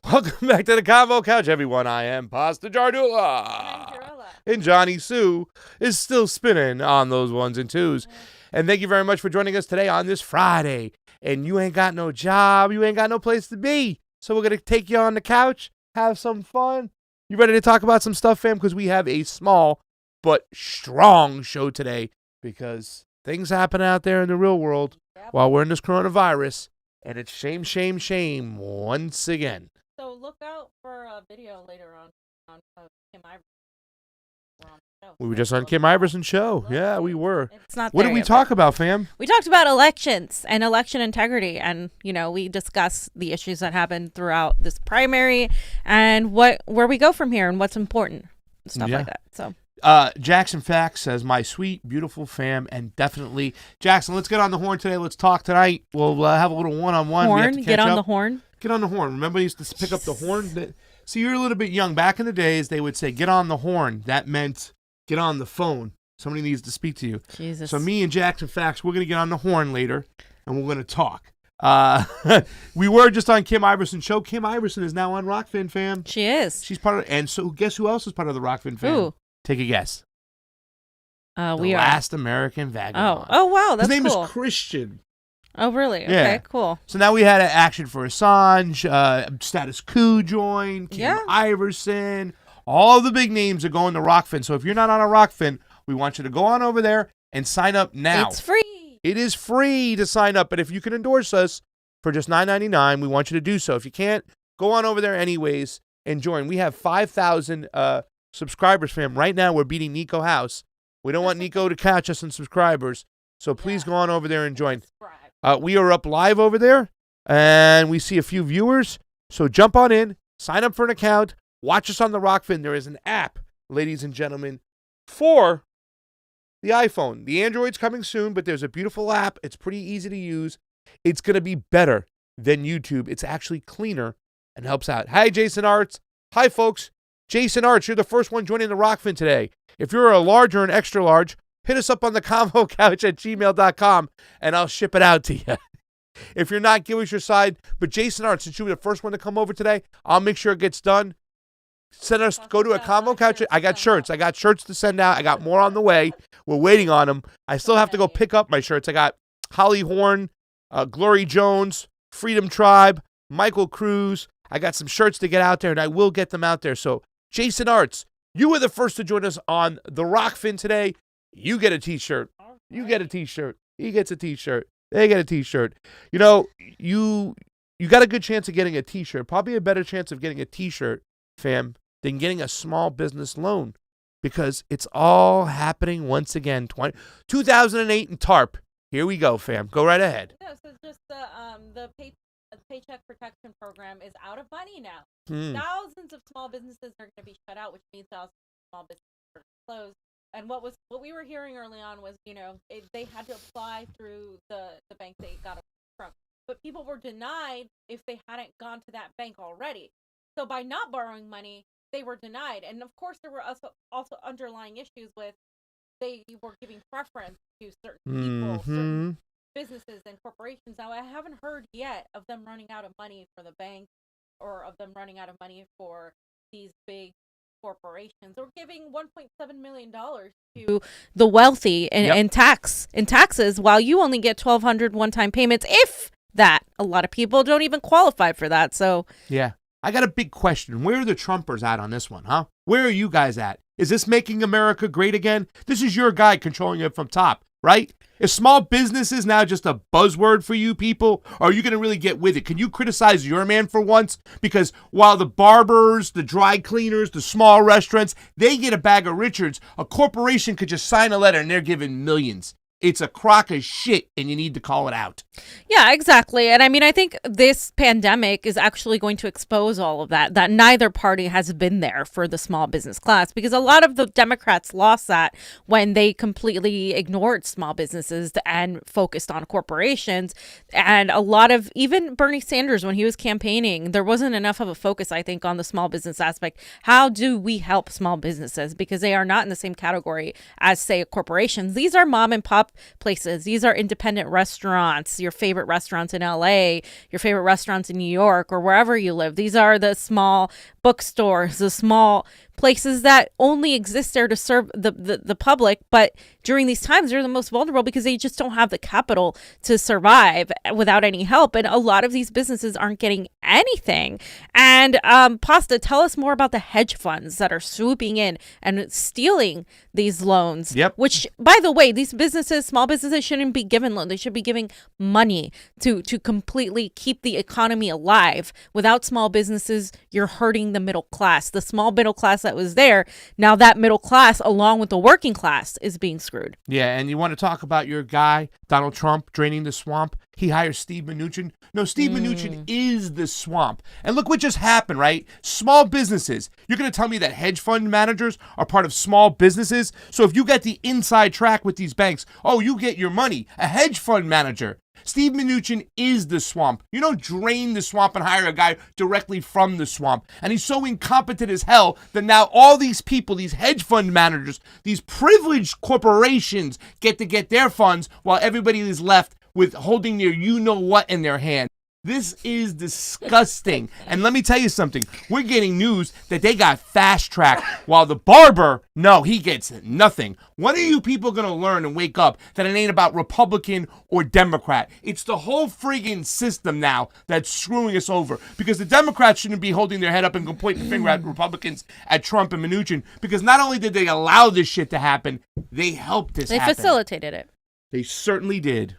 Welcome back to the CONVO Couch, everyone. I am Pasta Jardula. And Jonny Sue is still spinning on those ones and twos. And thank you very much for joining us today on this Friday. And you ain't got no job. You ain't got no place to be. So we're going to take you on the couch, have some fun. You ready to talk about some stuff, fam? Because we have a small but strong show today because things happen out there in the real world while we're in this coronavirus. And it's shame, shame, shame once again. So look out for a video later on Kim Iverson. We were just on Kim Iverson's show. Yeah, we were. It's not. What did we talk about, fam? We talked about elections and election integrity, and we discussed the issues that happened throughout this primary and where we go from here and what's important, stuff like that. So. Jackson Fax says, my sweet, beautiful fam, and definitely, Jackson, let's get on the horn today. Let's talk tonight. We'll have a little one-on-one. Horn? Get on the horn? Get on the horn. Remember, they used to pick up the horn? See, you're a little bit young. Back in the days, they would say, get on the horn. That meant get on the phone. Somebody needs to speak to you. Jesus. So me and Jackson Fax, we're going to get on the horn later, and we're going to talk. We were just on Kim Iverson's show. Kim Iverson is now on ROKFIN, fam. She is. She's part of, and so guess who else is part of the ROKFIN fam? Who? Take a guess. We Last American Vagabond. Oh, wow, that's cool. His name cool. is Christian. Oh, really? Yeah. Okay, cool. So now we had an Action for Assange, Status Quo joined, Kim Iverson. All the big names are going to ROKFIN. So if you're not on a ROKFIN, we want you to go on over there and sign up now. It's free. It is free to sign up. But if you can endorse us for just $9.99, we want you to do so. If you can't, go on over there anyways and join. We have 5,000 subscribers, fam. Right now, we're beating Nico House. We don't want Nico to catch us in subscribers. So please go on over there and join. We are up live over there, and we see a few viewers. So jump on in, sign up for an account, watch us on the ROKFIN. There is an app, ladies and gentlemen, for the iPhone. The Android's coming soon, but there's a beautiful app. It's pretty easy to use. It's going to be better than YouTube. It's actually cleaner and helps out. Hi, Jason Arts. Hi, folks. Jason Arts, you're the first one joining the ROKFIN today. If you're a large or an extra large, hit us up on the convocouch@gmail.com, and I'll ship it out to you. If you're not, give us your side. But Jason Arts, since you were the first one to come over today, I'll make sure it gets done. Go to a Convo Couch. I got shirts. I got shirts to send out. I got more on the way. We're waiting on them. I still have to go pick up my shirts. I got Holly Horn, Glory Jones, Freedom Tribe, Michael Cruz. I got some shirts to get out there, and I will get them out there. So, Jason Arts, you were the first to join us on the ROKFIN today. You get a T-shirt. You get a T-shirt. He gets a T-shirt. They get a T-shirt. You got a good chance of getting a T-shirt. Probably a better chance of getting a T-shirt, fam, than getting a small business loan, because it's all happening once again. 2008 and TARP. Here we go, fam. Go right ahead. No, so just the Paycheck protection program is out of money now. Thousands of small businesses are going to be shut out, which means thousands of small businesses are closed. And what we were hearing early on was, they had to apply through the bank they got it from. But people were denied if they hadn't gone to that bank already. So by not borrowing money, they were denied. And of course, there were also underlying issues with they were giving preference to certain people, certain businesses and corporations. Now, I haven't heard yet of them running out of money for the bank or of them running out of money for these big corporations. They're giving $1.7 million to the wealthy in taxes, while you only get $1,200 one-time payments, if that. A lot of people don't even qualify for that. So yeah, I got a big question. Where are the Trumpers at on this one, huh? Where are you guys at? Is this making America great again? This is your guy controlling it from top, right? Is small businesses now just a buzzword for you people? Or are you going to really get with it? Can you criticize your man for once? Because while the barbers, the dry cleaners, the small restaurants, they get a bag of Richards, a corporation could just sign a letter and they're giving millions. It's a crock of shit, and you need to call it out. Yeah, exactly. And I mean, I think this pandemic is actually going to expose all of that neither party has been there for the small business class, because a lot of the Democrats lost that when they completely ignored small businesses and focused on corporations. And a lot of, even Bernie Sanders, when he was campaigning, there wasn't enough of a focus, I think, on the small business aspect. How do we help small businesses? Because they are not in the same category as, say, corporations. These are mom and pop up places. These are independent restaurants, your favorite restaurants in LA, your favorite restaurants in New York, or wherever you live. These are the small bookstores, the small places that only exist there to serve the public. But during these times, they're the most vulnerable because they just don't have the capital to survive without any help. And a lot of these businesses aren't getting anything. And Pasta, tell us more about the hedge funds that are swooping in and stealing these loans. Yep. Which, by the way, these businesses, small businesses, shouldn't be given loans. They should be giving money to completely keep the economy alive. Without small businesses, you're hurting the middle class. The small middle class that was there, now that middle class, along with the working class, is being screwed. Yeah, and you want to talk about your guy, Donald Trump, draining the swamp? He hires Steve Mnuchin. No, Steve Mnuchin is the swamp. And look what just happened, right? Small businesses. You're going to tell me that hedge fund managers are part of small businesses? So if you get the inside track with these banks, oh, you get your money. A hedge fund manager. Steve Mnuchin is the swamp. You don't drain the swamp and hire a guy directly from the swamp. And he's so incompetent as hell that now all these people, these hedge fund managers, these privileged corporations get to get their funds while everybody is left with holding their you-know-what in their hand. This is disgusting. And let me tell you something. We're getting news that they got fast-tracked while the barber, no, he gets nothing. When are you people going to learn and wake up that it ain't about Republican or Democrat? It's the whole friggin' system now that's screwing us over. Because the Democrats shouldn't be holding their head up and pointing the finger at Republicans, at Trump and Mnuchin. Because not only did they allow this shit to happen, they helped this happen. They facilitated it. They certainly did.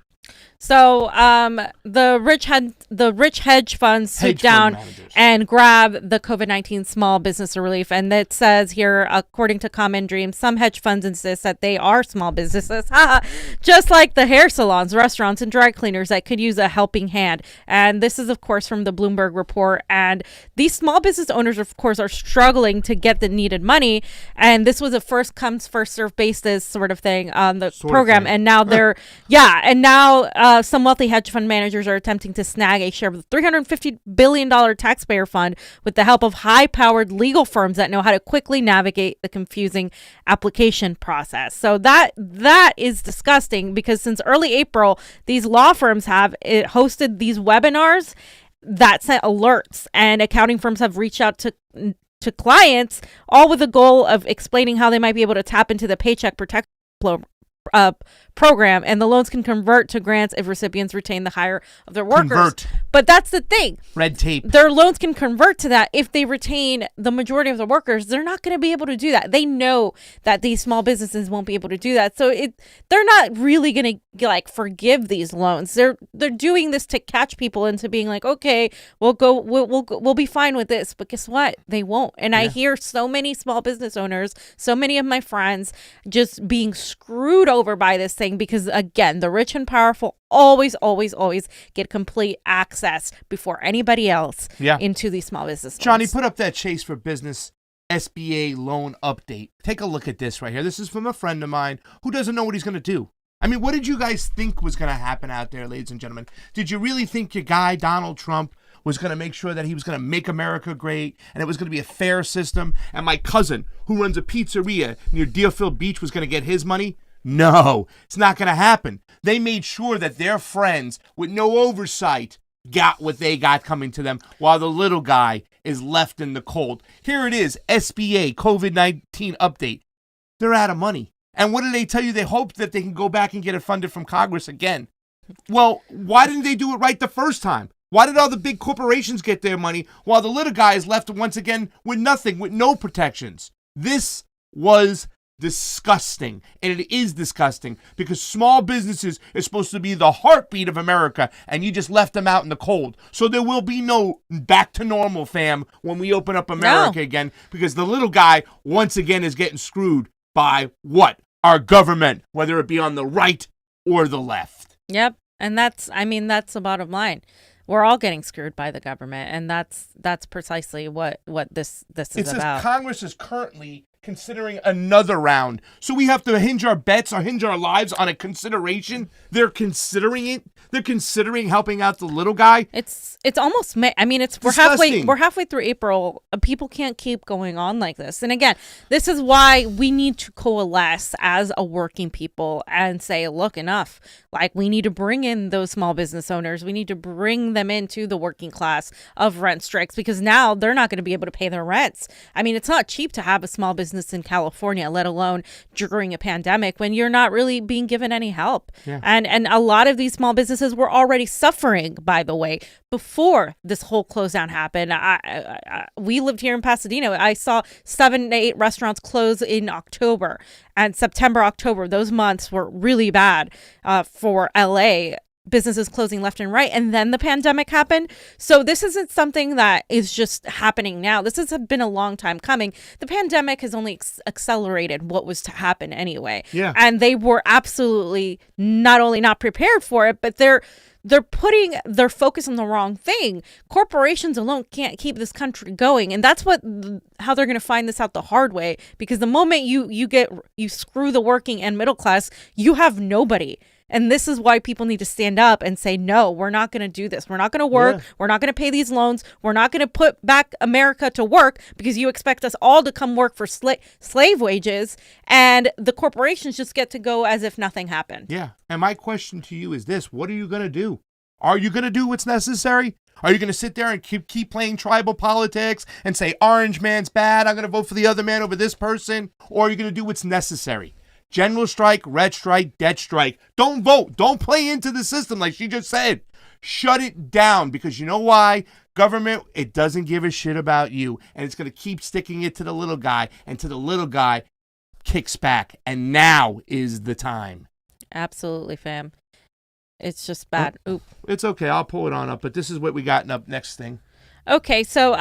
So the rich hedge funds sit down and grab the COVID-19 small business relief. And it says here, according to Common Dreams, some hedge funds insist that they are small businesses, just like the hair salons, restaurants, and dry cleaners that could use a helping hand. And this is, of course, from the Bloomberg report. And these small business owners, of course, are struggling to get the needed money. And this was a first comes, first served basis sort of thing on the program. And now they're, some wealthy hedge fund managers are attempting to snag a share of the $350 billion taxpayer fund with the help of high-powered legal firms that know how to quickly navigate the confusing application process. So that is disgusting because since early April, these law firms have hosted these webinars that sent alerts, and accounting firms have reached out to clients, all with the goal of explaining how they might be able to tap into the Paycheck protection program, and the loans can convert to grants if recipients retain the hire of their workers. But that's the thing. Red tape. Their loans can convert to that if they retain the majority of the workers. They're not going to be able to do that. They know that these small businesses won't be able to do that. So they're not really going to forgive these loans. They're doing this to catch people into being like, okay, we'll be fine with this. But guess what? They won't. And I hear so many small business owners, so many of my friends just being screwed over by this thing because, again, the rich and powerful always get complete access before anybody else into these small business loans. Johnny, put up that Chase for Business SBA loan update. Take a look at this right here. This is from a friend of mine who doesn't know what he's going to do. I mean, what did you guys think was going to happen out there, ladies and gentlemen? Did you really think your guy, Donald Trump, was going to make sure that he was going to make America great and it was going to be a fair system and my cousin who runs a pizzeria near Deerfield Beach was going to get his money? No, it's not going to happen. They made sure that their friends with no oversight got what they got coming to them while the little guy is left in the cold. Here it is, SBA COVID-19 update. They're out of money. And what did they tell you? They hope that they can go back and get it funded from Congress again. Well, why didn't they do it right the first time? Why did all the big corporations get their money while the little guy is left once again with nothing, with no protections? This was disgusting. And it is disgusting because small businesses is supposed to be the heartbeat of America and you just left them out in the cold. So there will be no back to normal, fam, when we open up America again, because the little guy once again is getting screwed by what? Our government, whether it be on the right or the left. Yep. And that's the bottom line. We're all getting screwed by the government, and that's precisely what this is about. It says Congress is currently considering another round. So we have to hinge our bets or hinge our lives on a consideration. They're considering it. They're considering helping out the little guy. It's almost May. I mean, we're halfway through April. People can't keep going on like this. And again, this is why we need to coalesce as a working people and say, look, enough. Like, we need to bring in those small business owners. We need to bring them into the working class of rent strikes, because now they're not going to be able to pay their rents. I mean, it's not cheap to have a small business in California, let alone during a pandemic when you're not really being given any help. Yeah. And a lot of these small businesses were already suffering, by the way, before this whole close down happened. We lived here in Pasadena. I saw 7 to 8 restaurants close in October, and September, October. Those months were really bad for LA. Businesses closing left and right, and then the pandemic happened. So this isn't something that is just happening now. This has been a long time coming. The pandemic has only accelerated what was to happen anyway. Yeah. And they were absolutely not only not prepared for it, but they're putting their focus on the wrong thing. Corporations alone can't keep this country going, and that's how they're going to find this out the hard way. Because the moment you screw the working and middle class, you have nobody. And this is why people need to stand up and say, no, we're not going to do this. We're not going to work. Yeah. We're not going to pay these loans. We're not going to put back America to work because you expect us all to come work for slave wages. And the corporations just get to go as if nothing happened. Yeah. And my question to you is this. What are you going to do? Are you going to do what's necessary? Are you going to sit there and keep playing tribal politics and say, orange man's bad, I'm going to vote for the other man over this person? Or are you going to do what's necessary? General strike, red strike, debt strike. Don't vote. Don't play into the system like she just said. Shut it down, because you know why? Government, it doesn't give a shit about you, and it's going to keep sticking it to the little guy, and to the little guy kicks back, and now is the time. Absolutely, fam. It's just bad. Oop. It's okay. I'll pull it on up, but this is what we got up next thing. Okay, so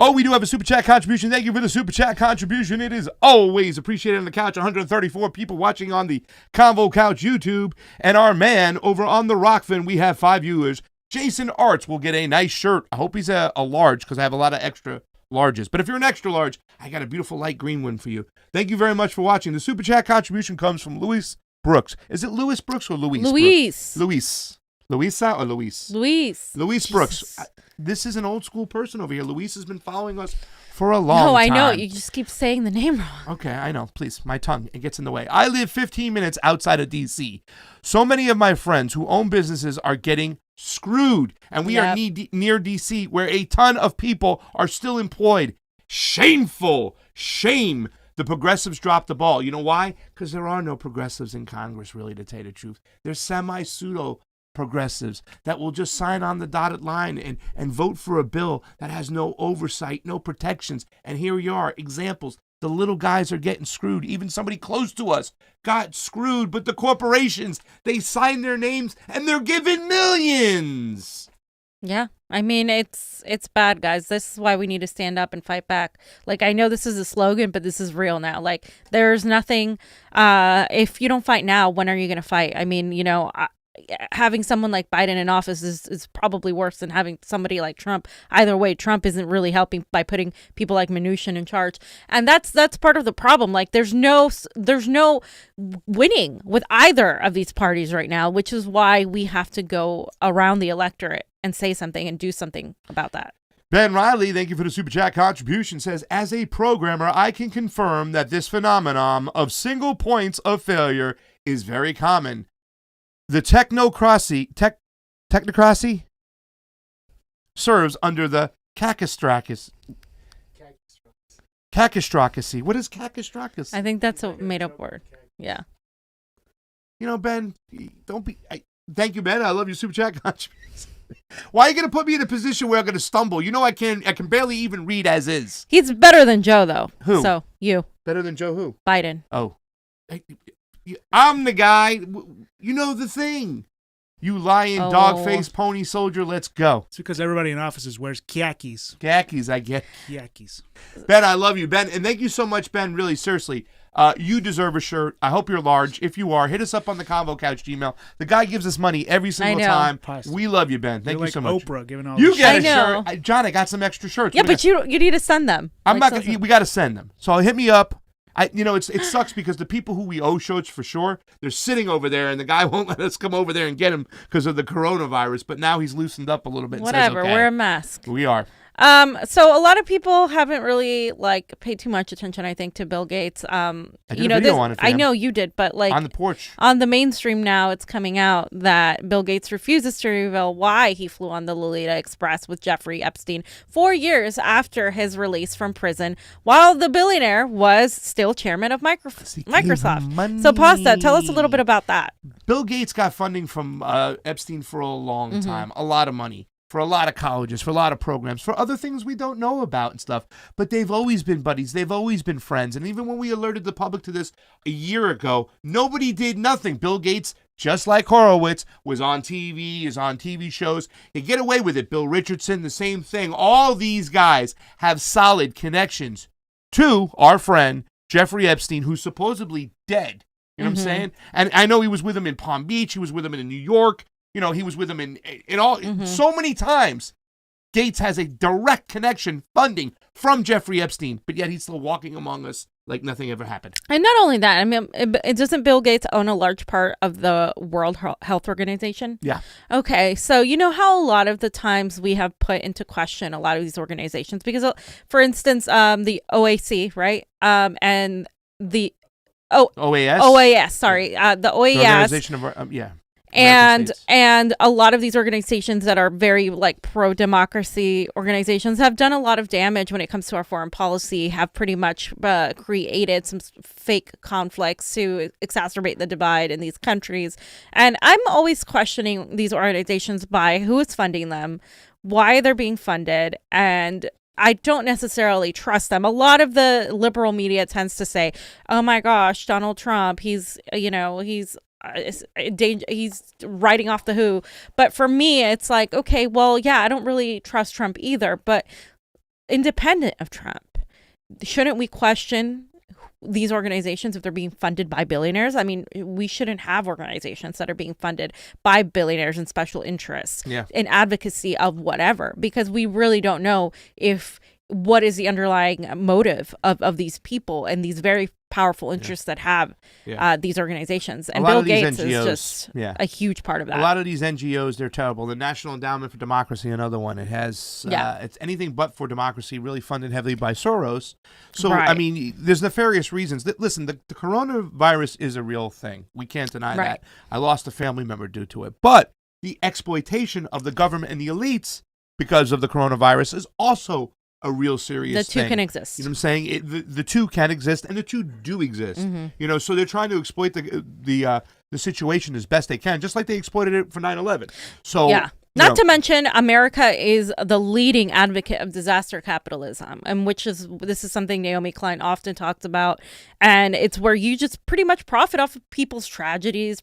oh, we do have a Super Chat contribution. Thank you for the Super Chat contribution. It is always appreciated on the couch. 134 people watching on the Convo Couch YouTube. And our man over on the ROKFIN, we have 5 viewers. Jason Arts will get a nice shirt. I hope he's a large, because I have a lot of extra larges. But if you're an extra large, I got a beautiful light green one for you. Thank you very much for watching. The Super Chat contribution comes from Louis Brooks. Is it Louis Brooks or Louise? Luis. Luis. Louisa or Luis? Luis. Luis Brooks. This is an old school person over here. Luis has been following us for a long time. No, I know. You just keep saying the name wrong. Okay, I know. Please, my tongue, it gets in the way. I live 15 minutes outside of D.C. So many of my friends who own businesses are getting screwed. And we are near D.C., where a ton of people are still employed. Shameful. Shame. The progressives dropped the ball. You know why? Because there are no progressives in Congress, really, to tell you the truth. They're semi-pseudo progressives that will just sign on the dotted line and vote for a bill that has no oversight, no protections. And here you are, examples. The little guys are getting screwed. Even somebody close to us got screwed. But the corporations, they sign their names and they're given millions. Yeah. I mean, it's bad, guys. This is why we need to stand up and fight back. Like, I know this is a slogan, but this is real now. Like, there's nothing, if you don't fight now, when are you going to fight? I mean, you know, having someone like Biden in office is probably worse than having somebody like Trump. Either way, Trump isn't really helping by putting people like Mnuchin in charge. And that's part of the problem. Like, there's no winning with either of these parties right now, which is why we have to go around the electorate and say something and do something about that. Ben Riley, thank you for the Super Chat contribution, says, as a programmer, I can confirm that this phenomenon of single points of failure is very common. The technocracy serves under the cacastrocracy. Cacastrocracy. What is cacastrocracy? I think that's a made-up word. Yeah. You know, Ben, don't be... thank you, Ben. I love your Super Chat contribution. Why are you going to put me in a position where I'm going to stumble? You know I can barely even read as is. He's better than Joe, though. Who? So, you. Better than Joe who? Biden. Oh. I'm the guy. You know the thing. You lying dog-faced pony soldier. Let's go. It's because everybody in offices wears khakis. Khakis, I get. Khakis. Ben, I love you, Ben. And thank you so much, Ben. Really, seriously. You deserve a shirt. I hope you're large. If you are, hit us up on the Convo Couch Gmail. The guy gives us money every single time. We love you, Ben. Thank you so much. Oprah giving all you get a shirt. John, I got some extra shirts. Yeah, but you need to send them. We got to send them. So hit me up. It sucks because the people who we owe shirts for sure, they're sitting over there, and the guy won't let us come over there and get them because of the coronavirus. But now he's loosened up a little bit. Whatever, and says, okay. wear a mask. We are. So a lot of people haven't really paid too much attention, I think, to Bill Gates. I did a video on it. I know you did, but on the porch, on the mainstream now, it's coming out that Bill Gates refuses to reveal why he flew on the Lolita Express with Jeffrey Epstein 4 years after his release from prison, while the billionaire was still chairman of Microsoft. So, Pasta, tell us a little bit about that. Bill Gates got funding from Epstein for a long time, a lot of money. For a lot of colleges, for a lot of programs, for other things we don't know about and stuff. But they've always been buddies. They've always been friends. And even when we alerted the public to this a year ago, nobody did nothing. Bill Gates, just like Horowitz, was on TV, is on TV shows. They get away with it. Bill Richardson, the same thing. All these guys have solid connections to our friend, Jeffrey Epstein, who's supposedly dead. You know what I'm saying? And I know he was with him in Palm Beach. He was with him in New York. You know, he was with him in all so many times. Gates has a direct connection, funding from Jeffrey Epstein, but yet he's still walking among us like nothing ever happened. And not only that, I mean, it doesn't Bill Gates own a large part of the World Health Organization? Yeah. Okay, so you know how a lot of the times we have put into question a lot of these organizations because, for instance, the OAC, right, and the OAS. OAS, sorry, the OAS. The Organization of yeah. And a lot of these organizations that are very pro-democracy organizations have done a lot of damage when it comes to our foreign policy, have pretty much created some fake conflicts to exacerbate the divide in these countries. And I'm always questioning these organizations by who is funding them, why they're being funded, and I don't necessarily trust them. A lot of the liberal media tends to say, oh my gosh, Donald Trump, he's writing off the WHO. But for me, it's like, okay, well, yeah, I don't really trust Trump either. But independent of Trump, shouldn't we question these organizations if they're being funded by billionaires? I mean, we shouldn't have organizations that are being funded by billionaires and special interests in advocacy of whatever, because we really don't know what is the underlying motive of these people and these very powerful interests that have these organizations. And Bill Gates NGOs, is just a huge part of that. A lot of these NGOs, they're terrible. The National Endowment for Democracy, another one. It has, it's anything but for democracy, really funded heavily by Soros. So, I mean, there's nefarious reasons. Listen, the coronavirus is a real thing. We can't deny that. I lost a family member due to it. But the exploitation of the government and the elites because of the coronavirus is also a real serious thing. The two can exist. You know what I'm saying? The two can exist, and the two do exist. You know, so they're trying to exploit the situation as best they can, just like they exploited it for 9/11. So Not to mention, America is the leading advocate of disaster capitalism, and this is something Naomi Klein often talks about. And it's where you just pretty much profit off of people's tragedies,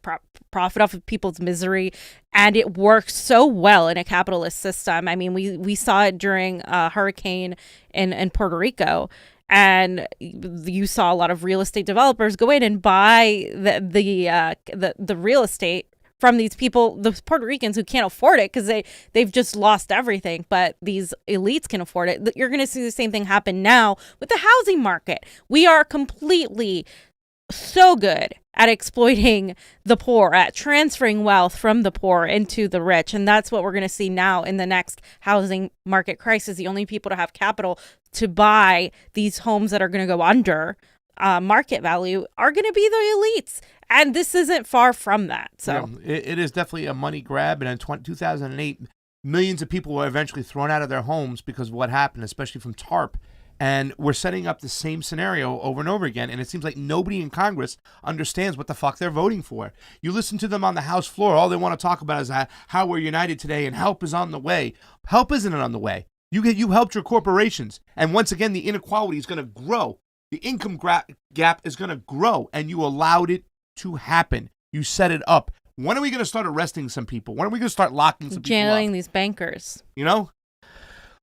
profit off of people's misery, and it works so well in a capitalist system. I mean, we saw it during a hurricane in Puerto Rico. And you saw a lot of real estate developers go in and buy the real estate from these people, the Puerto Ricans who can't afford it because they've just lost everything, but these elites can afford it. You're going to see the same thing happen now with the housing market. We are completely so good at exploiting the poor, at transferring wealth from the poor into the rich. And that's what we're going to see now in the next housing market crisis. The only people to have capital to buy these homes that are going to go under market value are going to be the elites. And this isn't far from that. So it is definitely a money grab. And in 2008, millions of people were eventually thrown out of their homes because of what happened, especially from TARP. And we're setting up the same scenario over and over again. And it seems like nobody in Congress understands what the fuck they're voting for. You listen to them on the House floor. All they want to talk about is how we're united today and help is on the way. Help isn't on the way. You helped your corporations. And once again, the inequality is going to grow. The income gap is going to grow. And you allowed it to happen. You set it up. When are we going to start arresting some people? When are we going to start locking some people up? Jailing these bankers. You know?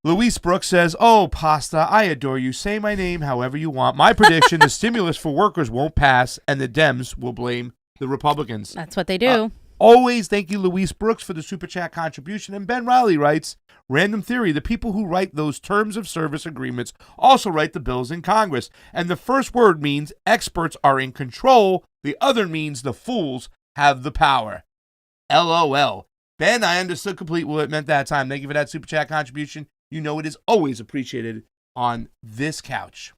Luis Brooks says, "Oh, Pasta, I adore you. Say my name however you want. My prediction, the stimulus for workers won't pass, and the Dems will blame the Republicans." That's what they do. Always thank you, Luis Brooks, for the Super Chat contribution. And Ben Riley writes, "Random theory, the people who write those terms of service agreements also write the bills in Congress. And the first word means experts are in control. The other means the fools have the power." LOL. Ben, I understood completely what it meant that time. Thank you for that Super Chat contribution. You know it is always appreciated on this couch.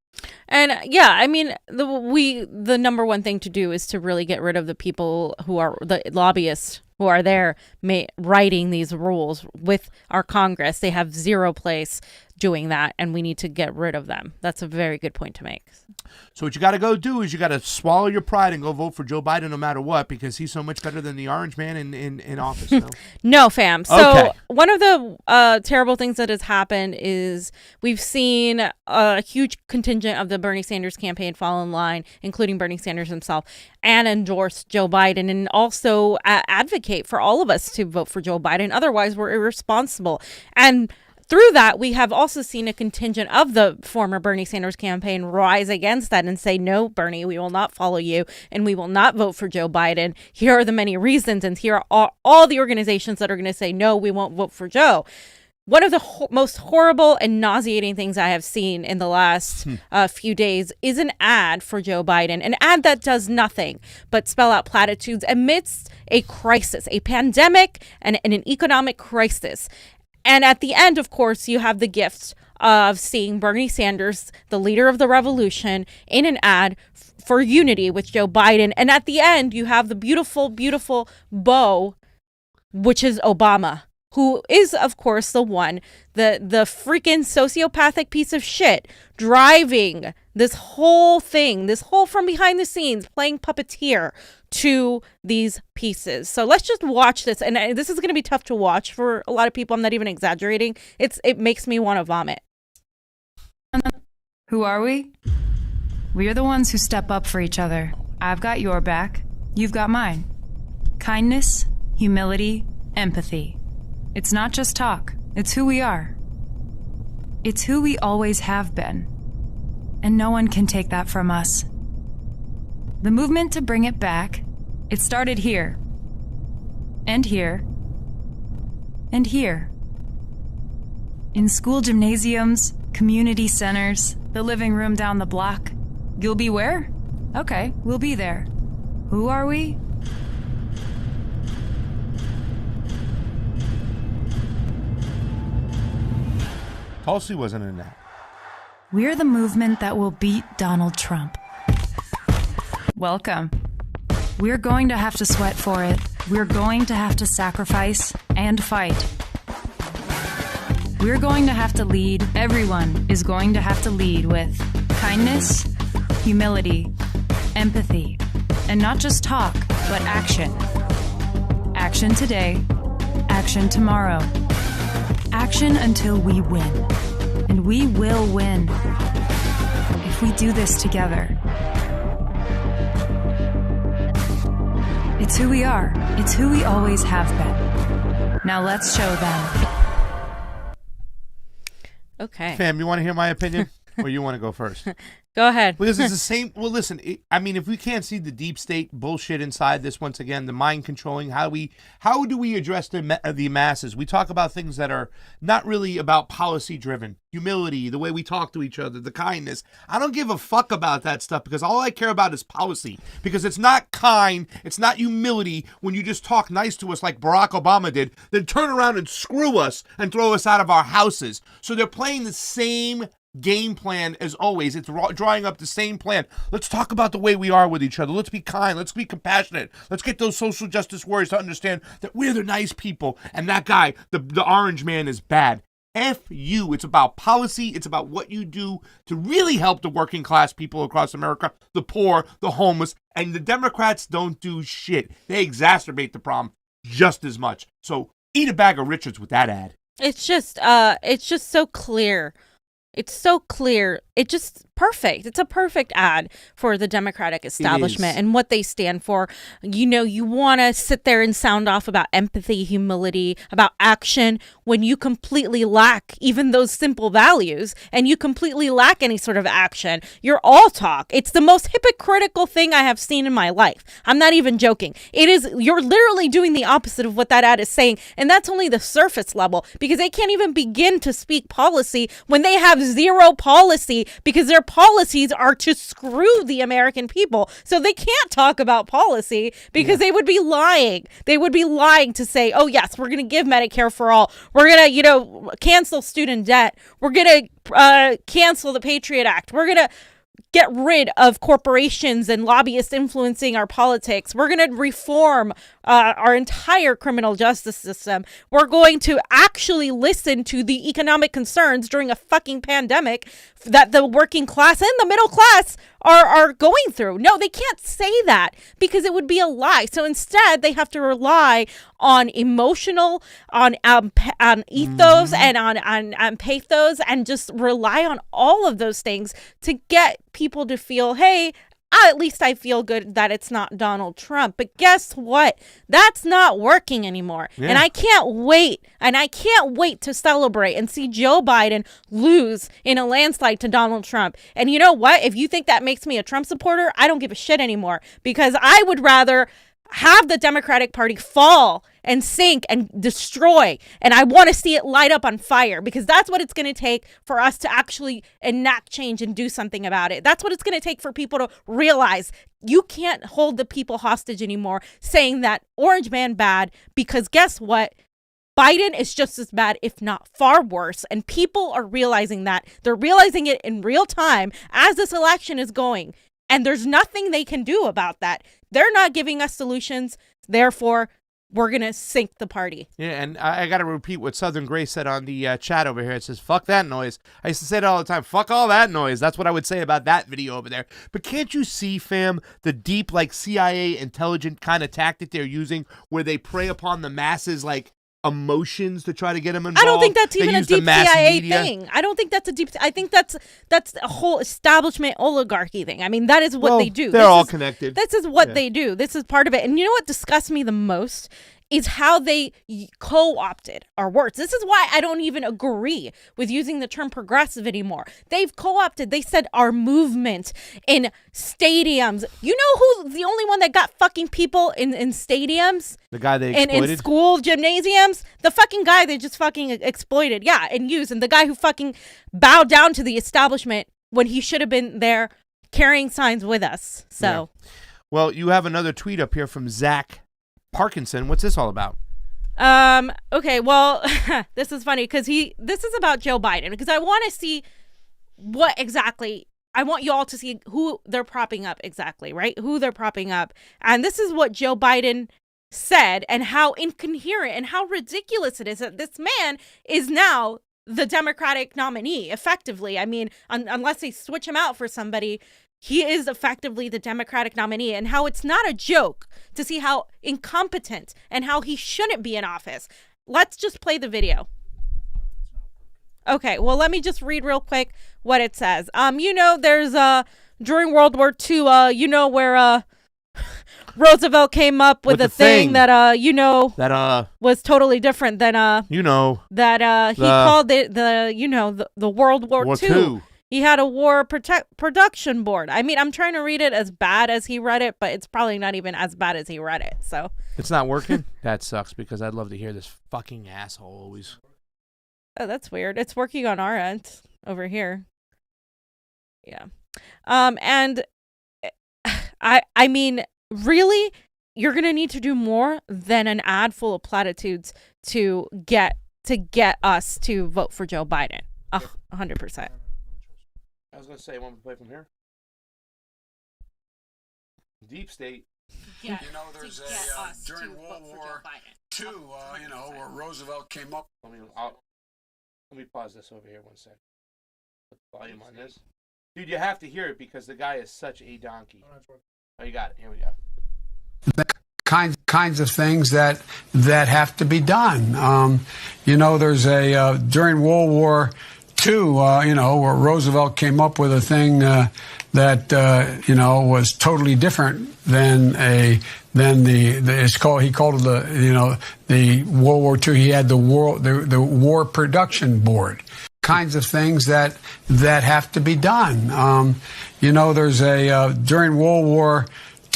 And yeah, I mean, the number one thing to do is to really get rid of the people who are the lobbyists who are there writing these rules with our Congress. They have zero place doing that, and we need to get rid of them. That's a very good point to make. So what you got to go do is you got to swallow your pride and go vote for Joe Biden no matter what, because he's so much better than the orange man in office. No? No, fam. So Okay. one of the terrible things that has happened is we've seen a huge contingent of the Bernie Sanders campaign fall in line, including Bernie Sanders himself, and endorse Joe Biden, and also advocate for all of us to vote for Joe Biden. Otherwise, we're irresponsible. And through that, we have also seen a contingent of the former Bernie Sanders campaign rise against that and say, "No, Bernie, we will not follow you, and we will not vote for Joe Biden. Here are the many reasons, and here are all the organizations that are going to say, no, we won't vote for Joe." One of the most horrible and nauseating things I have seen in the last few days is an ad for Joe Biden, an ad that does nothing but spell out platitudes amidst a crisis, a pandemic and an economic crisis. And at the end, of course, you have the gift of seeing Bernie Sanders, the leader of the revolution, in an ad for unity with Joe Biden. And at the end, you have the beautiful, beautiful bow, which is Obama, who is, of course, the freaking sociopathic piece of shit driving this whole thing, this whole from behind the scenes, playing puppeteer to these pieces. So let's just watch this. And this is going to be tough to watch for a lot of people. I'm not even exaggerating. It makes me want to vomit. Who are we? We are the ones who step up for each other. I've got your back. You've got mine. Kindness, humility, empathy. It's not just talk. It's who we are. It's who we always have been. And no one can take that from us. The movement to bring it back, it started here. And here. And here. In school gymnasiums, community centers, the living room down the block. You'll be where? Okay, we'll be there. Who are we? Tulsi wasn't in that. We're the movement that will beat Donald Trump. Welcome. We're going to have to sweat for it. We're going to have to sacrifice and fight. We're going to have to lead. Everyone is going to have to lead with kindness, humility, empathy, and not just talk, but action. Action today, action tomorrow. Action until we win. And we will win if we do this together. It's who we are. It's who we always have been. Now let's show them. Okay. Fam, you want to hear my opinion? Or you want to go first? Go ahead. Because it's the same. Well, listen, I mean, if we can't see the deep state bullshit inside this, once again, the mind controlling, how do we address the masses? We talk about things that are not really about policy driven. Humility, the way we talk to each other, the kindness. I don't give a fuck about that stuff because all I care about is policy. Because it's not kind, it's not humility when you just talk nice to us like Barack Obama did, then turn around and screw us and throw us out of our houses. So they're playing the same game plan as always. It's drawing up the same plan. Let's talk about the way we are with each other. Let's be kind. Let's be compassionate. Let's get those social justice warriors to understand that we're the nice people and that guy, the orange man, is bad. F you. It's about policy. It's about what you do to really help the working class people across America, the poor, the homeless, and the Democrats don't do shit. They exacerbate the problem just as much. So eat a bag of Richards with that ad. It's just so clear. It's so clear it just perfect. It's a perfect ad for the Democratic establishment and what they stand for. You know, you want to sit there and sound off about empathy, humility, about action when you completely lack even those simple values and you completely lack any sort of action. You're all talk. It's the most hypocritical thing I have seen in my life. I'm not even joking. You're literally doing the opposite of what that ad is saying. And that's only the surface level, because they can't even begin to speak policy when they have zero policy, because their policies are to screw the American people. So they can't talk about policy because they would be lying. They would be lying to say, oh, yes, we're going to give Medicare for all. We're going to, cancel student debt. We're going to cancel the Patriot Act. We're going to get rid of corporations and lobbyists influencing our politics. We're going to reform our entire criminal justice system. We're going to actually listen to the economic concerns during a fucking pandemic that the working class and the middle class are going through. No, they can't say that because it would be a lie. So instead, they have to rely on emotional, on ethos and on pathos, and just rely on all of those things to get people to feel, hey, at least I feel good that it's not Donald Trump. But guess what? That's not working anymore. Yeah. And I can't wait. And I can't wait to celebrate and see Joe Biden lose in a landslide to Donald Trump. And you know what? If you think that makes me a Trump supporter, I don't give a shit anymore, because I would rather have the Democratic Party fall and sink and destroy. And I want to see it light up on fire, because that's what it's going to take for us to actually enact change and do something about it. That's what it's going to take for people to realize you can't hold the people hostage anymore saying that orange man bad, because guess what? Biden is just as bad, if not far worse. And people are realizing that. They're realizing it in real time as this election is going. And there's nothing they can do about that. They're not giving us solutions. Therefore, we're going to sink the party. Yeah, and I got to repeat what Southern Grace said on the chat over here. It says, fuck that noise. I used to say it all the time. Fuck all that noise. That's what I would say about that video over there. But can't you see, fam, the deep, like, CIA intelligent kind of tactic they're using where they prey upon the masses, like, emotions to try to get them involved? I don't think that's even a deep CIA thing. I don't think that's a deep. I think that's a whole establishment oligarchy thing. I mean, that is what they do. They're all connected. This is what they do. This is part of it. And you know what disgusts me the most is how they co-opted our words. This is why I don't even agree with using the term progressive anymore. They've co-opted. They said our movement in stadiums. You know who the only one that got fucking people in stadiums? The guy they exploited? In school gymnasiums? The fucking guy they just fucking exploited. Yeah, and used. And the guy who fucking bowed down to the establishment when he should have been there carrying signs with us. So. Yeah. Well, you have another tweet up here from Zach Parkinson. What's this all about? Okay, well, this is funny because this is about Joe Biden, because I want to see what exactly, I want you all to see who they're propping up exactly, right? Who they're propping up. And this is what Joe Biden said, and how incoherent and how ridiculous it is that this man is now the Democratic nominee, effectively. I mean, unless they switch him out for somebody, he is effectively the Democratic nominee, and how it's not a joke to see how incompetent and how he shouldn't be in office. Let's just play the video. Okay, well, let me just read real quick what it says. You know, there's during World War II, you know, where Roosevelt came up with a thing that you know, that was totally different than you know, that he called it the World War II. He had a war production board. I mean, I'm trying to read it as bad as he read it, but it's probably not even as bad as he read it. So it's not working? That sucks, because I'd love to hear this fucking asshole always. Oh, that's weird. It's working on our end over here. Yeah. And I mean, really, you're going to need to do more than an ad full of platitudes to get us to vote for Joe Biden. 100%. I was going to say, want to play from here? Deep state. Yeah, you know, there's during World War II, you know, where Roosevelt came up. Let me pause this over here 1 second. Put the volume on this. Dude, you have to hear it because the guy is such a donkey. Oh, you got it. Here we go. The kinds of things that have to be done. You know, there's during World War Two, where Roosevelt came up with a thing that was totally different than he called it the World War II. He had the War Production Board, kinds of things that have to be done. There's during World War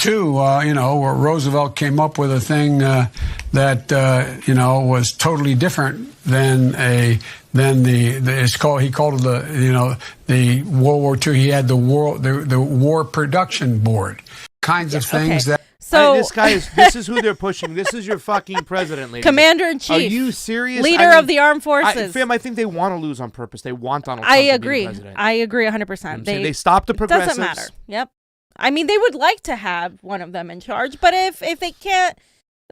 II, where Roosevelt came up with a thing that was totally different than he called it the World War II. He had the War Production Board, kinds of things that. So this is who they're pushing. This is your fucking president, ladies. Commander-in-Chief. Are you serious? Leader of the armed forces. I think they want to lose on purpose. They want Donald Trump to be the president. I agree 100%. They stop the progressives. It doesn't matter. Yep. I mean, they would like to have one of them in charge, but if they can't,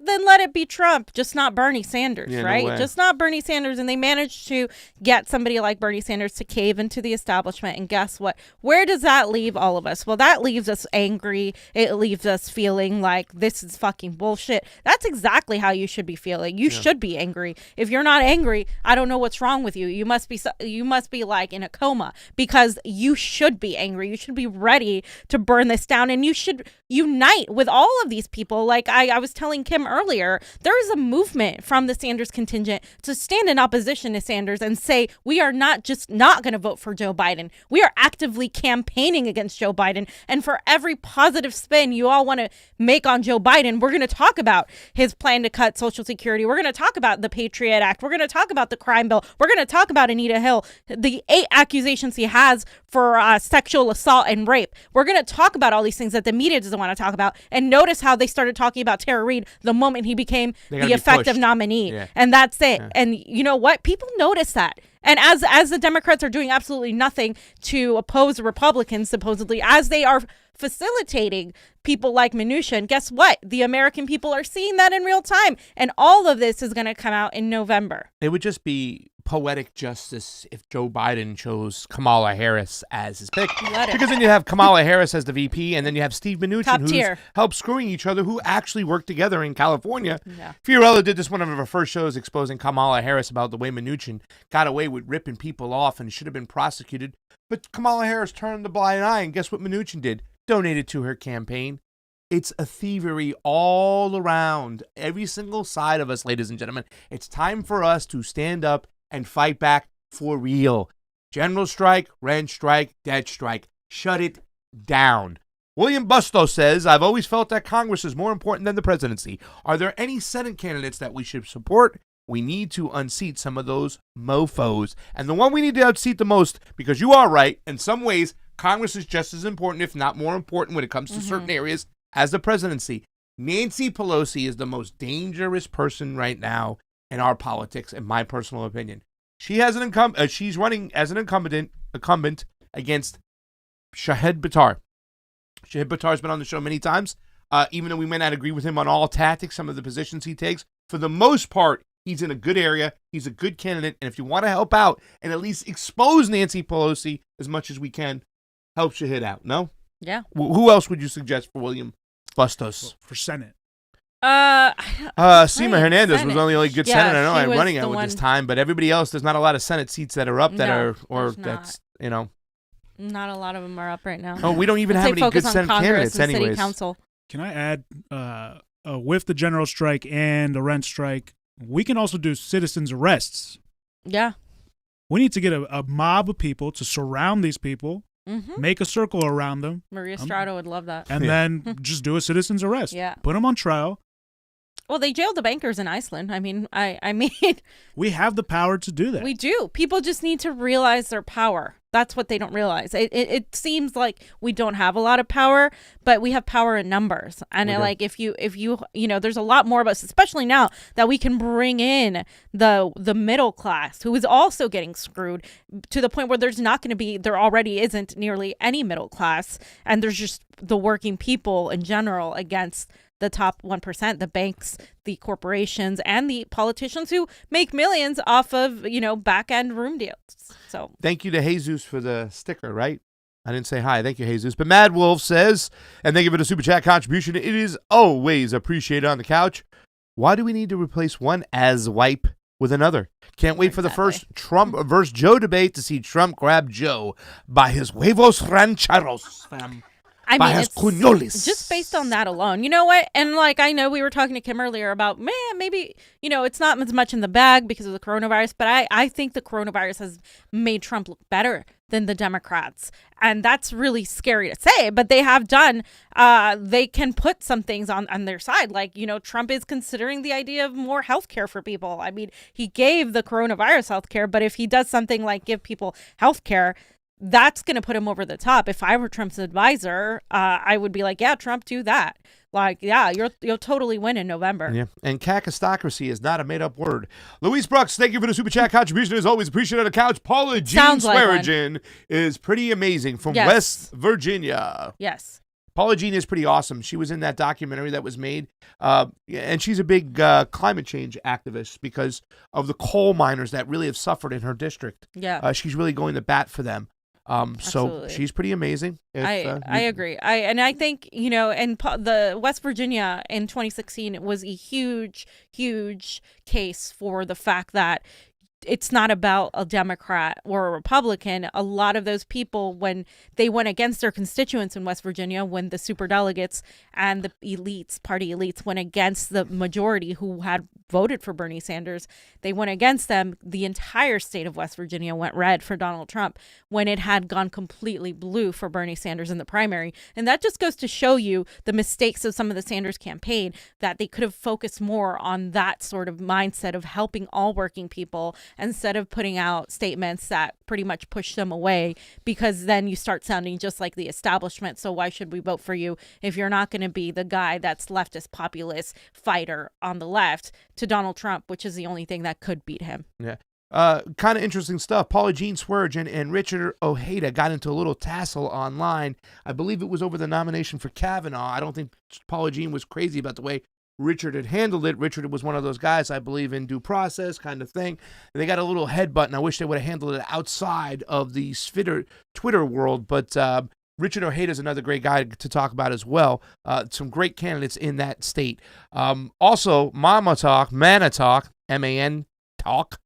then let it be Trump, just not Bernie Sanders, right? No way. Just not Bernie Sanders. And they managed to get somebody like Bernie Sanders to cave into the establishment. And guess what? Where does that leave all of us? Well, that leaves us angry. It leaves us feeling like this is fucking bullshit. That's exactly how you should be feeling. You should be angry. If you're not angry, I don't know what's wrong with you. You must be like in a coma, because you should be angry. You should be ready to burn this down, and you should unite with all of these people. Like I was telling Kim earlier, there is a movement from the Sanders contingent to stand in opposition to Sanders and say, we are not just not going to vote for Joe Biden. We are actively campaigning against Joe Biden. And for every positive spin you all want to make on Joe Biden, we're going to talk about his plan to cut Social Security. We're going to talk about the Patriot Act. We're going to talk about the crime bill. We're going to talk about Anita Hill, the 8 accusations he has for sexual assault and rape. We're going to talk about all these things that the media doesn't want to talk about. And notice how they started talking about Tara Reid the moment he became the effective nominee. Yeah. And that's it. Yeah. And you know what? People notice that. And as the Democrats are doing absolutely nothing to oppose the Republicans, supposedly, as they are facilitating people like Mnuchin, guess what? The American people are seeing that in real time. And all of this is going to come out in November. It would just be poetic justice if Joe Biden chose Kamala Harris as his pick. Because then you have Kamala Harris as the VP, and then you have Steve Mnuchin, who's helped screwing each other, who actually worked together in California. Yeah. Fiorella did this one of her first shows exposing Kamala Harris about the way Mnuchin got away with ripping people off and should have been prosecuted. But Kamala Harris turned the blind eye, and guess what Mnuchin did? Donated to her campaign. It's a thievery all around. Every single side of us, ladies and gentlemen. It's time for us to stand up and fight back for real. General strike, rent strike, debt strike. Shut it down. William Bustos says, I've always felt that Congress is more important than the presidency. Are there any Senate candidates that we should support? We need to unseat some of those mofos. And the one we need to unseat the most, because you are right, in some ways, Congress is just as important, if not more important, when it comes to certain areas as the presidency. Nancy Pelosi is the most dangerous person right now in our politics, in my personal opinion. She has she's running as an incumbent against Shahid Buttar. Shahid Buttar's been on the show many times. Even though we may not agree with him on all tactics, some of the positions he takes, for the most part, he's in a good area. He's a good candidate. And if you want to help out and at least expose Nancy Pelosi as much as we can, help Shahid out. No? Yeah. Who else would you suggest for William Bustos? For Senate. Seema Hernandez was the only good senator I know I'm running out with this time, but everybody else, there's not a lot of Senate seats that are up that's not a lot of them are up right now. Oh, we don't even have any good Senate candidates anyways. City Council. Can I add, with the general strike and the rent strike, we can also do citizens' arrests. Yeah. We need to get a mob of people to surround these people, make a circle around them. Maria Strado would love that. And then just do a citizen's arrest. Yeah. Put them on trial. Well, they jailed the bankers in Iceland. I mean, we have the power to do that. We do. People just need to realize their power. That's what they don't realize. It seems like we don't have a lot of power, but we have power in numbers. And like if you there's a lot more of us, especially now that we can bring in the middle class, who is also getting screwed to the point where there already isn't nearly any middle class, and there's just the working people in general against the top 1%, the banks, the corporations, and the politicians who make millions off of, back end room deals. So thank you to Jesus for the sticker, right? I didn't say hi. Thank you, Jesus. But Mad Wolf says, and thank you for the super chat contribution. It is always appreciated on the couch. Why do we need to replace one as wipe with another. Can't wait for the first Trump versus Joe debate to see Trump grab Joe by his huevos rancheros, fam. I by mean, his it's cuñoles. just based on that alone. You know what? And like, I know we were talking to Kim earlier about, man, maybe, it's not as much in the bag because of the coronavirus, but I think the coronavirus has made Trump look better than the Democrats. And that's really scary to say, but they have done, they can put some things on their side. Like, Trump is considering the idea of more healthcare for people. I mean, he gave the coronavirus healthcare, but if he does something like give people healthcare, that's going to put him over the top. If I were Trump's advisor, I would be like, yeah, Trump, do that. Like, yeah, you'll totally win in November. Yeah, and cacistocracy is not a made-up word. Louise Brooks, thank you for the Super Chat contribution. As always, appreciate it on the couch. Paula Jean Swearigan is pretty amazing from West Virginia. Yes. Paula Jean is pretty awesome. She was in that documentary that was made, and she's a big climate change activist because of the coal miners that really have suffered in her district. Yeah. She's really going to bat for them. So she's pretty amazing. I agree. I think, and the West Virginia in 2016 was a huge, huge case for the fact that it's not about a Democrat or a Republican. A lot of those people, when they went against their constituents in West Virginia, when the superdelegates and the party elites went against the majority who had voted for Bernie Sanders, they went against them. The entire state of West Virginia went red for Donald Trump when it had gone completely blue for Bernie Sanders in the primary. And that just goes to show you the mistakes of some of the Sanders campaign, that they could have focused more on that sort of mindset of helping all working people instead of putting out statements that pretty much push them away, because then you start sounding just like the establishment. So why should we vote for you if you're not going to be the guy that's leftist populist fighter on the left to Donald Trump, which is the only thing that could beat him. Yeah. Kind of interesting stuff. Paula Jean Swearigan and Richard Ojeda got into a little tussle online. I believe it was over the nomination for Kavanaugh. I don't think Paula Jean was crazy about the way Richard had handled it. Richard was one of those guys, I believe, in due process kind of thing. And they got a little headbutt, and I wish they would have handled it outside of the Twitter world. But Richard Ojeda is another great guy to talk about as well. Some great candidates in that state. Also, Mama Talk, Mana Talk, M-A-N Talk,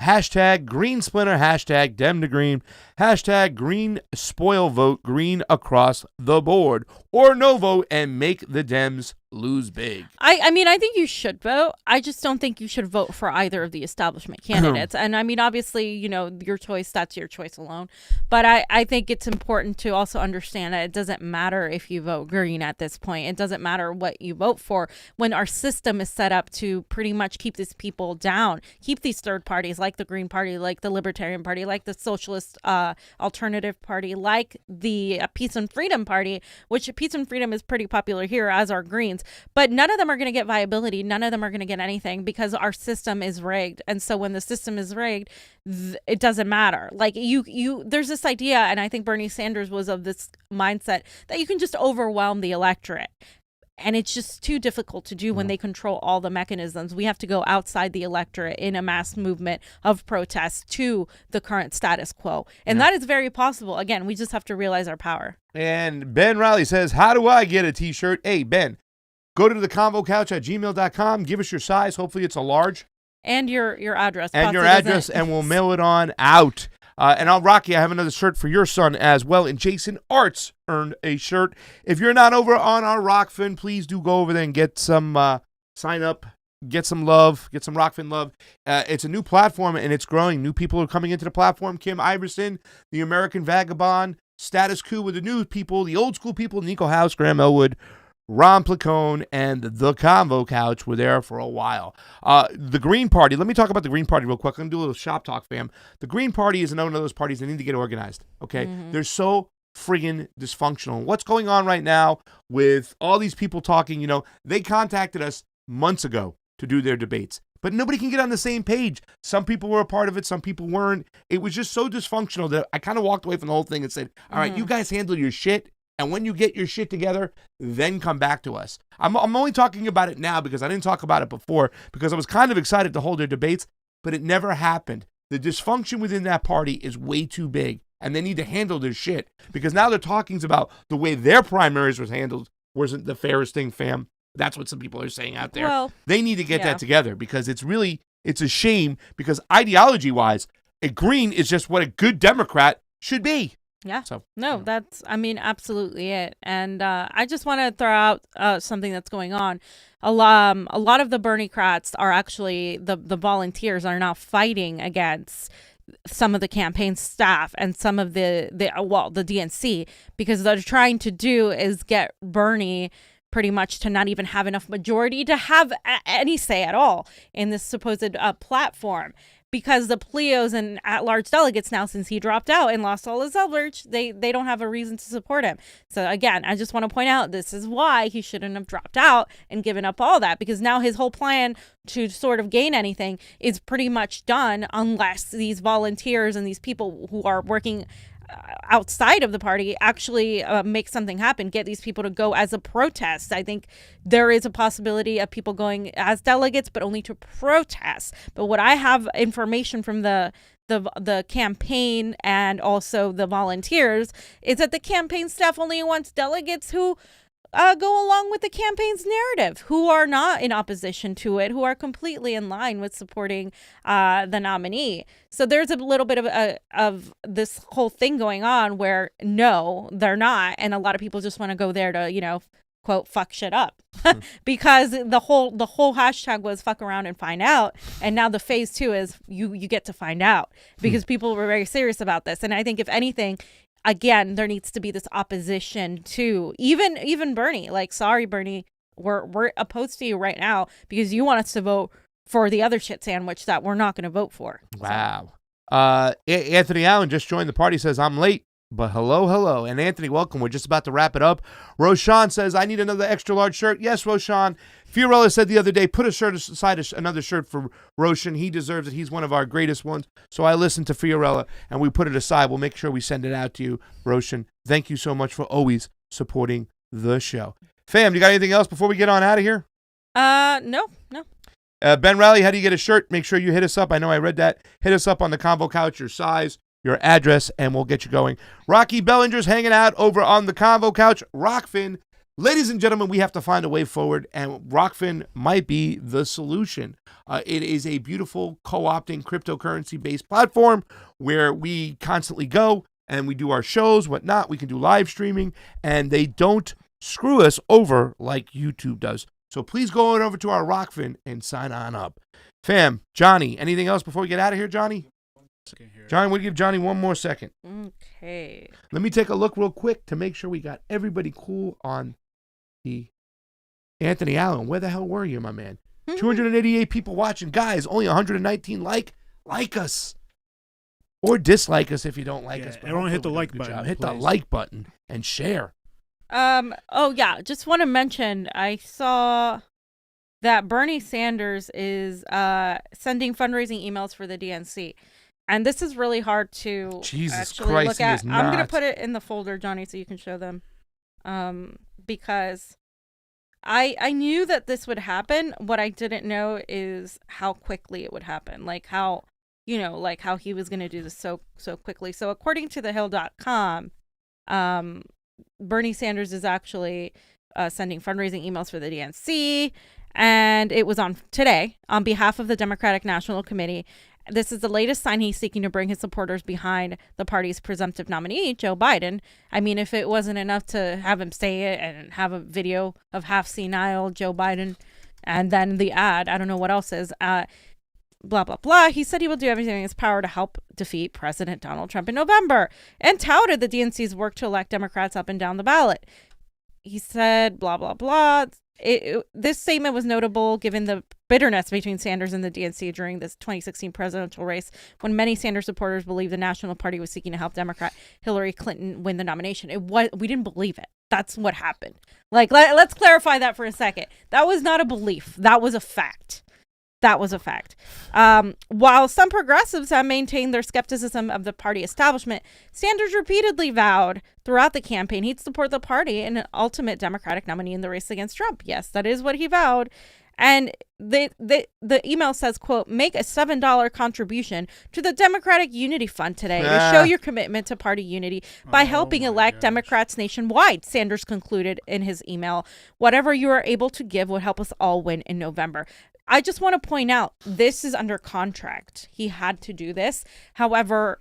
hashtag Green Splinter, hashtag Dem to Green, hashtag Green Spoil Vote, Green across the board, or no vote and make the Dems lose big. I mean, I think you should vote. I just don't think you should vote for either of the establishment candidates. And I mean, obviously, your choice, that's your choice alone. But I think it's important to also understand that it doesn't matter if you vote green at this point. It doesn't matter what you vote for when our system is set up to pretty much keep these people down, keep these third parties like the Green Party, like the Libertarian Party, like the Socialist Alternative Party, like the Peace and Freedom Party, which Peace and Freedom is pretty popular here, as are Greens. But none of them are going to get viability. None of them are going to get anything because our system is rigged. And so when the system is rigged, it doesn't matter. Like there's this idea, and I think Bernie Sanders was of this mindset, that you can just overwhelm the electorate. And it's just too difficult to do when they control all the mechanisms. We have to go outside the electorate in a mass movement of protest to the current status quo. And that is very possible. Again, we just have to realize our power. And Ben Riley says, how do I get a t-shirt? Hey, Ben, go to the convocouch@gmail.com. Give us your size. Hopefully it's a large. And your address. And your address, and we'll mail it on out. And I'll rock you. I have another shirt for your son as well. And Jason Arts earned a shirt. If you're not over on our ROKFIN, please do go over there and get some, sign up, get some love, get some ROKFIN love. It's a new platform, and it's growing. New people are coming into the platform. Kim Iverson, the American Vagabond, Status Quo with the new people, the old school people, Nico House, Graham Elwood, Ron Placone, and the Convo Couch were there for a while. The Green Party, let me talk about the Green Party real quick. I'm going to do a little shop talk, fam. The Green Party is one of those parties that need to get organized, okay? Mm-hmm. They're so friggin' dysfunctional. What's going on right now with all these people talking, they contacted us months ago to do their debates, but nobody can get on the same page. Some people were a part of it, some people weren't. It was just so dysfunctional that I kind of walked away from the whole thing and said, all right, you guys handle your shit. And when you get your shit together, then come back to us. I'm only talking about it now because I didn't talk about it before, because I was kind of excited to hold their debates, but it never happened. The dysfunction within that party is way too big, and they need to handle their shit, because now they're talking about the way their primaries was handled wasn't the fairest thing, fam. That's what some people are saying out there. Well, they need to get that together, because it's really It's a shame because ideology-wise, a green is just what a good Democrat should be. Yeah. So No, that's, I mean, absolutely it. And I just want to throw out something that's going on. A lot of the Bernie-crats are actually, the volunteers are now fighting against some of the campaign staff and some of the DNC, because they're trying to do is get Bernie pretty much to not even have enough majority to have any say at all in this supposed platform. Because the Pleos and at-large delegates now, since he dropped out and lost all his leverage, they don't have a reason to support him. So again, I just want to point out this is why he shouldn't have dropped out and given up all that, because now his whole plan to sort of gain anything is pretty much done unless these volunteers and these people who are working outside of the party actually make something happen, get these people to go as a protest. I think there is a possibility of people going as delegates, but only to protest. But what I have information from the campaign and also the volunteers is that the campaign staff only wants delegates who go along with the campaign's narrative, who are not in opposition to it, who are completely in line with supporting the nominee. So there's a little bit of this whole thing going on where no, they're not, and a lot of people just want to go there to, quote, fuck shit up, because the whole hashtag was fuck around and find out, and now the phase 2 is you get to find out, because people were very serious about this. And I think if anything, again, there needs to be this opposition to even Bernie. Like, sorry, Bernie, we're opposed to you right now because you want us to vote for the other shit sandwich that we're not going to vote for. Wow. Anthony Allen just joined the party, says, I'm late, but hello. And Anthony, welcome. We're just about to wrap it up. Roshan says, I need another extra large shirt. Yes, Roshan. Fiorella said the other day, put a shirt aside, another shirt for Roshan. He deserves it. He's one of our greatest ones. So I listened to Fiorella, and we put it aside. We'll make sure we send it out to you, Roshan. Thank you so much for always supporting the show. Fam, you got anything else before we get on out of here? No. Ben Raleigh, how do you get a shirt? Make sure you hit us up. I know I read that. Hit us up on the Convo Couch, your size, your address, and we'll get you going. Rocky Bellinger's hanging out over on the Convo Couch. ROKFIN. Ladies and gentlemen, we have to find a way forward, and ROKFIN might be the solution. It is a beautiful co-opting cryptocurrency-based platform where we constantly go and we do our shows, whatnot. We can do live streaming, and they don't screw us over like YouTube does. So please go on over to our ROKFIN and sign on up. Fam, Johnny, anything else before we get out of here, Johnny? Johnny, we'll give Johnny one more second. Okay. Let me take a look real quick to make sure we got everybody cool on the Anthony Allen. Where the hell were you, my man? 288 people watching. Guys, only 119 like us. Or dislike us if you don't like us. But everyone hit the like button. Hit the like button and share. Oh yeah, just want to mention I saw that Bernie Sanders is sending fundraising emails for the DNC. And this is really hard to actually look at. I'm going to put it in the folder, Johnny, so you can show them. Because I knew that this would happen. What I didn't know is how quickly it would happen. Like how he was going to do this so quickly. So according to thehill.com, Bernie Sanders is actually sending fundraising emails for the DNC. And it was on today on behalf of the Democratic National Committee. This is the latest sign he's seeking to bring his supporters behind the party's presumptive nominee, Joe Biden. I mean, if it wasn't enough to have him say it and have a video of half senile Joe Biden and then the ad, I don't know what else is, blah, blah, blah. He said he will do everything in his power to help defeat President Donald Trump in November and touted the DNC's work to elect Democrats up and down the ballot. He said, blah, blah, blah. This statement was notable given the bitterness between Sanders and the DNC during this 2016 presidential race, when many Sanders supporters believed the National Party was seeking to help Democrat Hillary Clinton win the nomination. We didn't believe it. That's what happened. Like, let's clarify that for a second. That was not a belief. That was a fact. While some progressives have maintained their skepticism of the party establishment, Sanders repeatedly vowed throughout the campaign he'd support the party and an ultimate Democratic nominee in the race against Trump. Yes, that is what he vowed. And the email says, quote, make a $7 contribution to the Democratic Unity Fund today to show your commitment to party unity by helping elect Democrats nationwide, Sanders concluded in his email. Whatever you are able to give will help us all win in November. I just want to point out, this is under contract. He had to do this. However,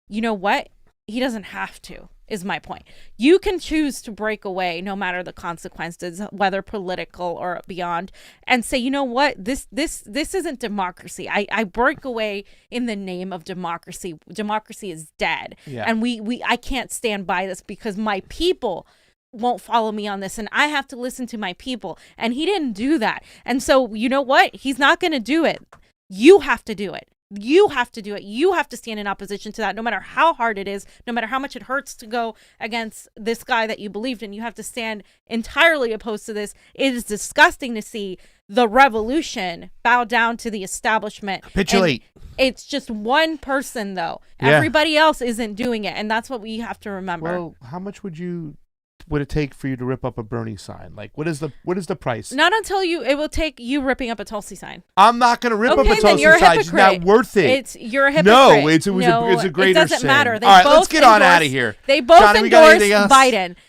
you know what? He doesn't have to, is my point. You can choose to break away no matter the consequences, whether political or beyond, and say, you know what? This isn't democracy. I break away in the name of democracy. Democracy is dead. Yeah. And I can't stand by this because my people won't follow me on this, and I have to listen to my people. And he didn't do that. And so, you know what? He's not going to do it. You have to do it. You have to do it. You have to stand in opposition to that, no matter how hard it is, no matter how much it hurts to go against this guy that you believed in. You have to stand entirely opposed to this. It is disgusting to see the revolution bow down to the establishment. Capitulate. And it's just one person, though. Yeah. Everybody else isn't doing it, and that's what we have to remember. Well, how much would it take for you to rip up a Bernie sign? Like, what is the price? Not until it will take you ripping up a Tulsi sign. I'm not going to rip up a then Tulsi you're a sign. It's not hypocrite. worth it. You're a hypocrite. No, it's a greater It doesn't sin. matter. They All right, both let's get on endorsed- out of here. They both Johnny, we got endorsed anything else?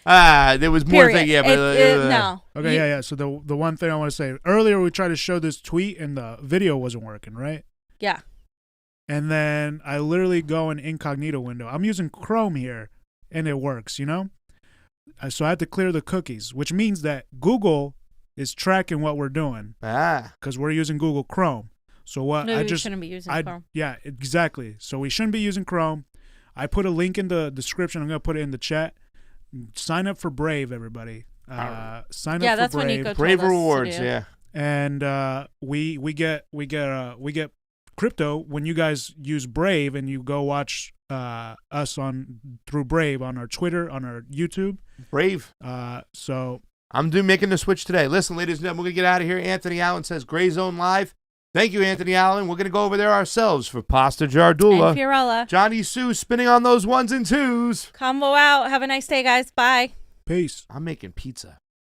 Biden. There was more Period. thing. Yeah, but No. Okay, yeah. So the one thing I want to say, earlier we tried to show this tweet and the video wasn't working, right? Yeah. And then I literally go in incognito window. I'm using Chrome here, and it works, you know? So I had to clear the cookies, which means that Google is tracking what we're doing because we're using Google Chrome. So what No, I you just shouldn't be using Chrome. Yeah, exactly. So we shouldn't be using Chrome. I put a link in the description. I'm gonna put it in the chat. Sign up for Brave, everybody. Sign up for that's Brave. what Nico Brave told us to rewards. do. Yeah. And we get crypto when you guys use Brave and you go watch us through Brave on our Twitter, on our YouTube. Brave. So I'm making the switch today. Listen, ladies and gentlemen, we're going to get out of here. Anthony Allen says Gray Zone Live. Thank you, Anthony Allen. We're going to go over there ourselves for Pasta Jardula. And Fiorella. Jonny Sue spinning on those ones and twos. Convo out. Have a nice day, guys. Bye. peace. I'm making pizza.